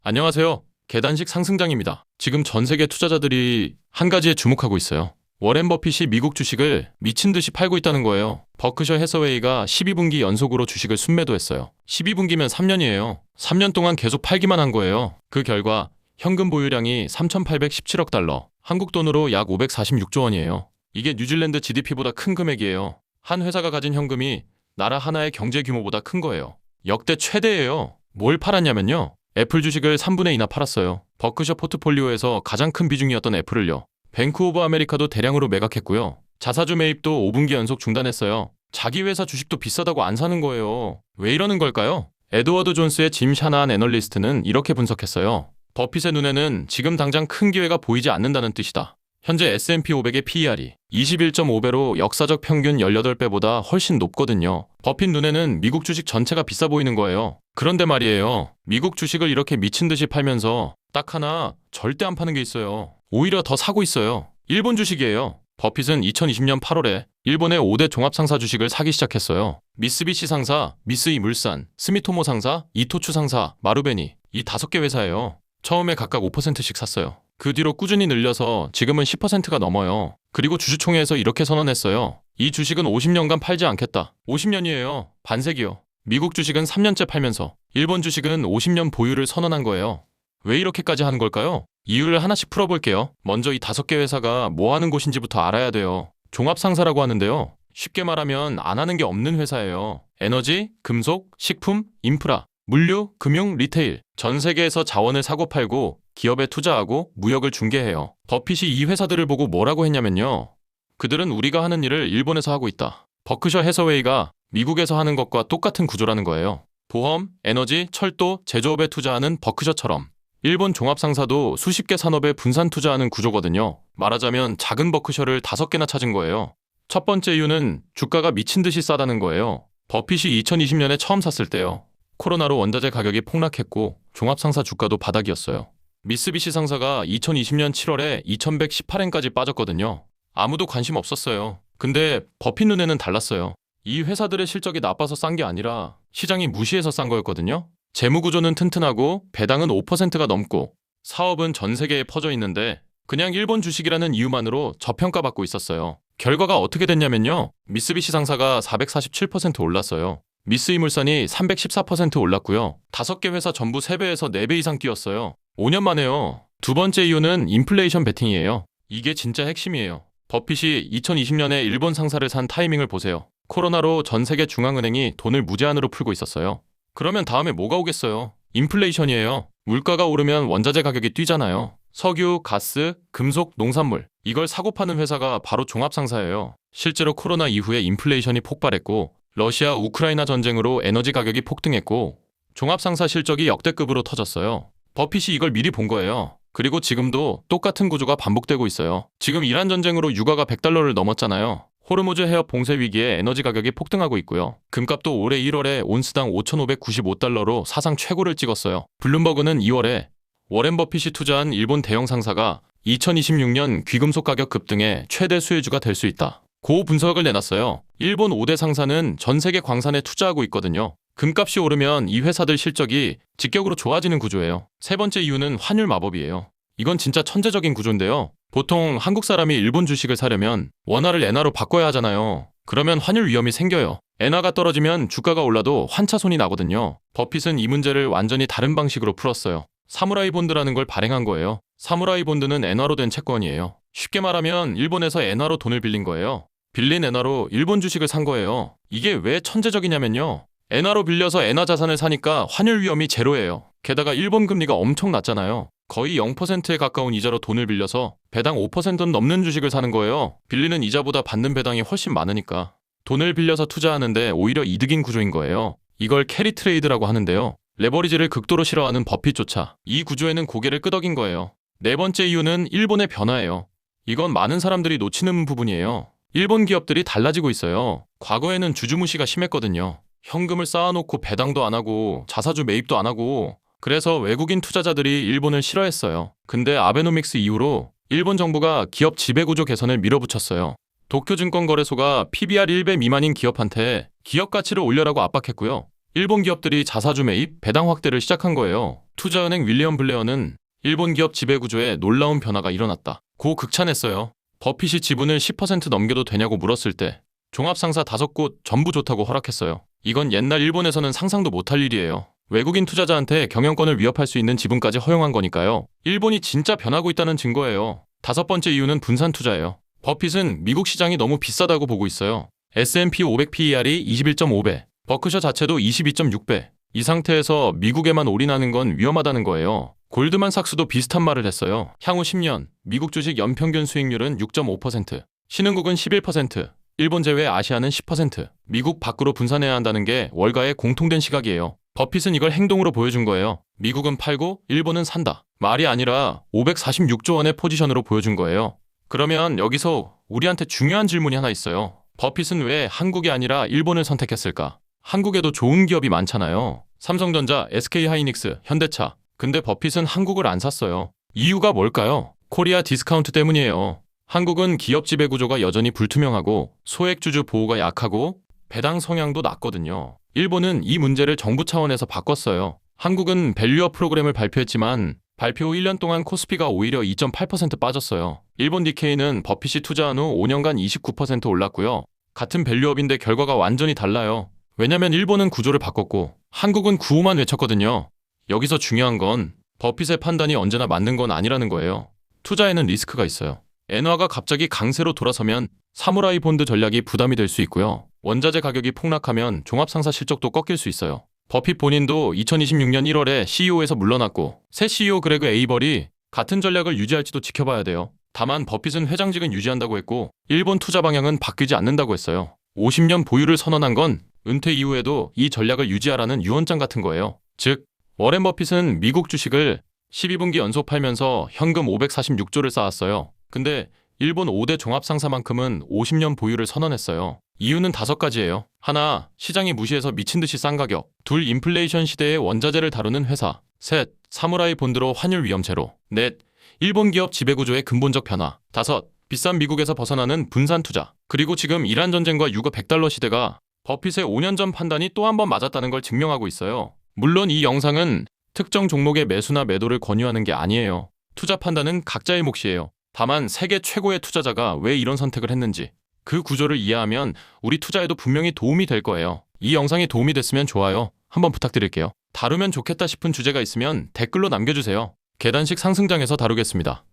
안녕하세요. 계단식 상승장입니다. 지금 전 세계 투자자들이 한 가지에 주목하고 있어요. 워렌 버핏이 미국 주식을 미친 듯이 팔고 있다는 거예요. 버크셔 해서웨이가 12분기 연속으로 주식을 순매도했어요. 12분기면 3년이에요. 3년 동안 계속 팔기만 한 거예요. 그 결과 현금 보유량이 3,817억 달러, 한국 돈으로 약 546조 원이에요. 이게 뉴질랜드 GDP보다 큰 금액이에요. 한 회사가 가진 현금이 나라 하나의 경제 규모보다 큰 거예요. 역대 최대예요. 뭘 팔았냐면요. 애플 주식을 3분의 2나 팔았어요. 버크셔 포트폴리오에서 가장 큰 비중이었던 애플을요. 뱅크 오브 아메리카도 대량으로 매각했고요. 자사주 매입도 5분기 연속 중단했어요. 자기 회사 주식도 비싸다고 안 사는 거예요. 왜 이러는 걸까요? 에드워드 존스의 짐 샤나한 애널리스트는 이렇게 분석했어요. 버핏의 눈에는 지금 당장 큰 기회가 보이지 않는다는 뜻이다. 현재 S&P 500의 PER이 21.5배로 역사적 평균 18배보다 훨씬 높거든요. 버핏 눈에는 미국 주식 전체가 비싸 보이는 거예요. 그런데 말이에요. 미국 주식을 이렇게 미친 듯이 팔면서 딱 하나 절대 안 파는 게 있어요. 오히려 더 사고 있어요. 일본 주식이에요. 버핏은 2020년 8월에 일본의 5대 종합상사 주식을 사기 시작했어요. 미쓰비시 상사, 미쓰이 물산, 스미토모 상사, 이토추 상사, 마루베니 이 5개 회사예요. 처음에 각각 5%씩 샀어요. 그 뒤로 꾸준히 늘려서 지금은 10%가 넘어요. 그리고 주주총회에서 이렇게 선언했어요. 이 주식은 50년간 팔지 않겠다. 50년이에요. 반세기요. 미국 주식은 3년째 팔면서 일본 주식은 50년 보유를 선언한 거예요. 왜 이렇게까지 하는 걸까요? 이유를 하나씩 풀어볼게요. 먼저 이 5개 회사가 뭐 하는 곳인지부터 알아야 돼요. 종합상사라고 하는데요. 쉽게 말하면 안 하는 게 없는 회사예요. 에너지, 금속, 식품, 인프라, 물류, 금융, 리테일. 전 세계에서 자원을 사고 팔고 기업에 투자하고 무역을 중개해요. 버핏이 이 회사들을 보고 뭐라고 했냐면요. 그들은 우리가 하는 일을 일본에서 하고 있다. 버크셔 해서웨이가 미국에서 하는 것과 똑같은 구조라는 거예요. 보험, 에너지, 철도, 제조업에 투자하는 버크셔처럼 일본 종합상사도 수십 개 산업에 분산 투자하는 구조거든요. 말하자면 작은 버크셔를 5개나 찾은 거예요. 첫 번째 이유는 주가가 미친 듯이 싸다는 거예요. 버핏이 2020년에 처음 샀을 때요. 코로나로 원자재 가격이 폭락했고 종합상사 주가도 바닥이었어요. 미쓰비시 상사가 2020년 7월에 2118엔까지 빠졌거든요. 아무도 관심 없었어요. 근데 버핏 눈에는 달랐어요. 이 회사들의 실적이 나빠서 싼 게 아니라 시장이 무시해서 싼 거였거든요. 재무 구조는 튼튼하고 배당은 5%가 넘고 사업은 전 세계에 퍼져 있는데 그냥 일본 주식이라는 이유만으로 저평가받고 있었어요. 결과가 어떻게 됐냐면요. 미쓰비시 상사가 447% 올랐어요. 미쓰이 물산이 314% 올랐고요. 5개 회사 전부 3배에서 4배 이상 뛰었어요. 5년 만에요. 두 번째 이유는 인플레이션 베팅이에요. 이게 진짜 핵심이에요. 버핏이 2020년에 일본 상사를 산 타이밍을 보세요. 코로나로 전 세계 중앙은행이 돈을 무제한으로 풀고 있었어요. 그러면 다음에 뭐가 오겠어요? 인플레이션이에요. 물가가 오르면 원자재 가격이 뛰잖아요. 석유, 가스, 금속, 농산물 이걸 사고 파는 회사가 바로 종합상사예요. 실제로 코로나 이후에 인플레이션이 폭발했고 러시아 우크라이나 전쟁으로 에너지 가격이 폭등했고 종합상사 실적이 역대급으로 터졌어요. 버핏이 이걸 미리 본 거예요. 그리고 지금도 똑같은 구조가 반복되고 있어요. 지금 이란 전쟁으로 유가가 100달러를 넘었잖아요. 호르무즈 해협 봉쇄 위기에 에너지 가격이 폭등하고 있고요. 금값도 올해 1월에 온스당 5,595달러로 사상 최고를 찍었어요. 블룸버그는 2월에 워렌 버핏이 투자한 일본 대형 상사가 2026년 귀금속 가격 급등의 최대 수혜주가 될 수 있다. 고 분석을 내놨어요. 일본 5대 상사는 전 세계 광산에 투자하고 있거든요. 금값이 오르면 이 회사들 실적이 직격으로 좋아지는 구조예요. 세 번째 이유는 환율 마법이에요. 이건 진짜 천재적인 구조인데요. 보통 한국 사람이 일본 주식을 사려면 원화를 엔화로 바꿔야 하잖아요. 그러면 환율 위험이 생겨요. 엔화가 떨어지면 주가가 올라도 환차손이 나거든요. 버핏은 이 문제를 완전히 다른 방식으로 풀었어요. 사무라이 본드라는 걸 발행한 거예요. 사무라이 본드는 엔화로 된 채권이에요. 쉽게 말하면 일본에서 엔화로 돈을 빌린 거예요. 빌린 엔화로 일본 주식을 산 거예요. 이게 왜 천재적이냐면요. 엔화로 빌려서 엔화 자산을 사니까 환율 위험이 제로예요. 게다가 일본 금리가 엄청 낮잖아요. 거의 0%에 가까운 이자로 돈을 빌려서 배당 5%는 넘는 주식을 사는 거예요. 빌리는 이자보다 받는 배당이 훨씬 많으니까. 돈을 빌려서 투자하는데 오히려 이득인 구조인 거예요. 이걸 캐리 트레이드라고 하는데요. 레버리지를 극도로 싫어하는 버핏조차 이 구조에는 고개를 끄덕인 거예요. 네 번째 이유는 일본의 변화예요. 이건 많은 사람들이 놓치는 부분이에요. 일본 기업들이 달라지고 있어요. 과거에는 주주무시가 심했거든요. 현금을 쌓아놓고 배당도 안 하고 자사주 매입도 안 하고 그래서 외국인 투자자들이 일본을 싫어했어요. 근데 아베노믹스 이후로 일본 정부가 기업 지배구조 개선을 밀어붙였어요. 도쿄증권거래소가 PBR 1배 미만인 기업한테 기업 가치를 올려라고 압박했고요. 일본 기업들이 자사주 매입, 배당 확대를 시작한 거예요. 투자은행 윌리엄 블레어는 일본 기업 지배구조에 놀라운 변화가 일어났다 고 극찬했어요. 버핏이 지분을 10% 넘겨도 되냐고 물었을 때 종합상사 5곳 전부 좋다고 허락했어요. 이건 옛날 일본에서는 상상도 못할 일이에요. 외국인 투자자한테 경영권을 위협할 수 있는 지분까지 허용한 거니까요. 일본이 진짜 변하고 있다는 증거예요. 5번째 이유는 분산 투자예요. 버핏은 미국 시장이 너무 비싸다고 보고 있어요. S&P 500 PER이 21.5배, 버크셔 자체도 22.6배. 이 상태에서 미국에만 올인하는 건 위험하다는 거예요. 골드만삭스도 비슷한 말을 했어요. 향후 10년 미국 주식 연평균 수익률은 6.5%, 신흥국은 11%, 일본 제외 아시아는 10%, 미국 밖으로 분산해야 한다는 게 월가의 공통된 시각이에요. 버핏은 이걸 행동으로 보여준 거예요. 미국은 팔고 일본은 산다. 말이 아니라 546조 원의 포지션으로 보여준 거예요. 그러면 여기서 우리한테 중요한 질문이 하나 있어요. 버핏은 왜 한국이 아니라 일본을 선택했을까? 한국에도 좋은 기업이 많잖아요. 삼성전자, SK하이닉스, 현대차. 근데 버핏은 한국을 안 샀어요. 이유가 뭘까요? 코리아 디스카운트 때문이에요. 한국은 기업 지배 구조가 여전히 불투명하고 소액주주 보호가 약하고 배당 성향도 낮거든요. 일본은 이 문제를 정부 차원에서 바꿨어요. 한국은 밸류업 프로그램을 발표했지만 발표 후 1년 동안 코스피가 오히려 2.8% 빠졌어요. 일본 니케이는 버핏이 투자한 후 5년간 29% 올랐고요. 같은 밸류업인데 결과가 완전히 달라요. 왜냐면 일본은 구조를 바꿨고 한국은 구호만 외쳤거든요. 여기서 중요한 건 버핏의 판단이 언제나 맞는 건 아니라는 거예요. 투자에는 리스크가 있어요. 엔화가 갑자기 강세로 돌아서면 사무라이 본드 전략이 부담이 될 수 있고요. 원자재 가격이 폭락하면 종합상사 실적도 꺾일 수 있어요. 버핏 본인도 2026년 1월에 CEO에서 물러났고 새 CEO 그레그 에이벌이 같은 전략을 유지할지도 지켜봐야 돼요. 다만 버핏은 회장직은 유지한다고 했고 일본 투자 방향은 바뀌지 않는다고 했어요. 50년 보유를 선언한 건 은퇴 이후에도 이 전략을 유지하라는 유언장 같은 거예요. 즉 워렌 버핏은 미국 주식을 12분기 연속 팔면서 현금 546조를 쌓았어요. 근데 일본 5대 종합상사만큼은 50년 보유를 선언했어요. 이유는 5가지예요. 하나, 시장이 무시해서 미친 듯이 싼 가격. 둘, 인플레이션 시대의 원자재를 다루는 회사. 셋, 사무라이 본드로 환율 위험 제로. 넷, 일본 기업 지배구조의 근본적 변화. 5, 비싼 미국에서 벗어나는 분산 투자. 그리고 지금 이란 전쟁과 유가 100달러 시대가 버핏의 5년 전 판단이 또 한 번 맞았다는 걸 증명하고 있어요. 물론 이 영상은 특정 종목의 매수나 매도를 권유하는 게 아니에요. 투자 판단은 각자의 몫이에요. 다만 세계 최고의 투자자가 왜 이런 선택을 했는지 그 구조를 이해하면 우리 투자에도 분명히 도움이 될 거예요. 이 영상이 도움이 됐으면 좋아요 한번 부탁드릴게요. 다루면 좋겠다 싶은 주제가 있으면 댓글로 남겨주세요. 계단식 상승장에서 다루겠습니다.